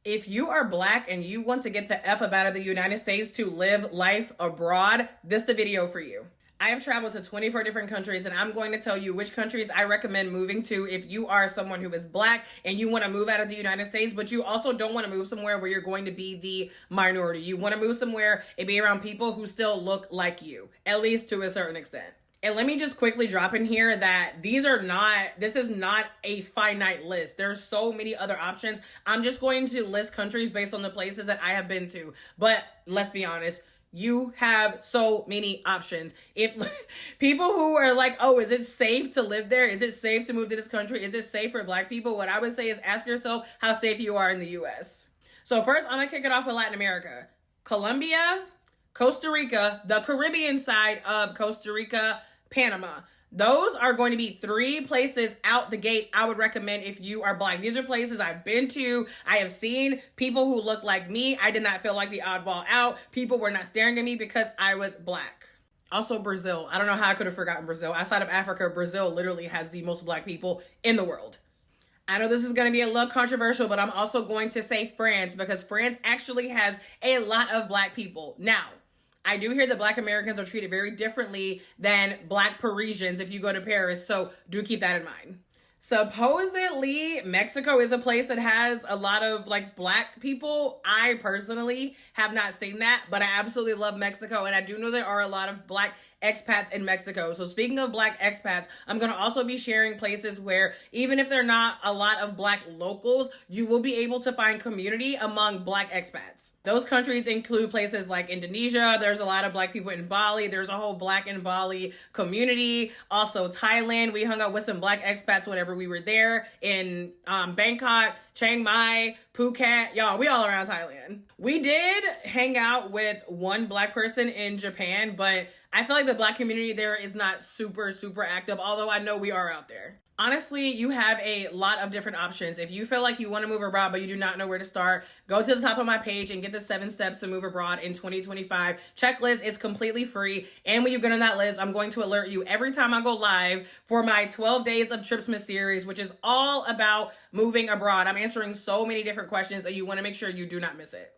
If you are Black and you want to get the F up out of the United States to live life abroad, this is the video for you. I have traveled to 24 different countries, and I'm going to tell you which countries I recommend moving to if you are someone who is Black and you want to move out of the United States, but you also don't want to move somewhere where you're going to be the minority. You want to move somewhere and be around people who still look like you, at least to a certain extent. And let me just quickly drop in here that this is not a finite list. There's so many other options. I'm just going to list countries based on the places that I have been to. But let's be honest, you have so many options. If people who are like, oh, is it safe to live there? Is it safe to move to this country? Is it safe for Black people? What I would say is ask yourself how safe you are in the US. So first, I'm gonna kick it off with Latin America. Colombia, Costa Rica, the Caribbean side of Costa Rica, Panama. Those are going to be 3 places out the gate I would recommend if you are Black. These are places I've been to. I have seen people who look like me. I did not feel like the oddball out. People were not staring at me because I was Black. Also Brazil. I don't know how I could have forgotten Brazil. Outside of Africa, Brazil literally has the most Black people in the world. I know this is going to be a little controversial, but I'm also going to say France because France actually has a lot of Black people. Now, I do hear that Black Americans are treated very differently than Black Parisians if you go to Paris, so do keep that in mind. Supposedly, Mexico is a place that has a lot of like Black people. I personally have not seen that, but I absolutely love Mexico, and I do know there are a lot of Black expats in Mexico. So speaking of Black expats, I'm going to also be sharing places where even if they're not a lot of Black locals, you will be able to find community among Black expats. Those countries include places like Indonesia. There's a lot of Black people in Bali. There's a whole Black in Bali community. Also Thailand. We hung out with some Black expats whenever we were there in Bangkok, Chiang Mai, Phuket. Y'all, we all around Thailand. We did hang out with one Black person in Japan, but I feel like the Black community there is not super active, although I know we are out there. Honestly, you have a lot of different options. If you feel like you want to move abroad, but you do not know where to start, go to the top of my page and get the 7 steps to move abroad in 2025. Checklist is completely free. And when you get on that list, I'm going to alert you every time I go live for my 12 Days of Tripsmas series, which is all about moving abroad. I'm answering so many different questions and you want to make sure you do not miss it.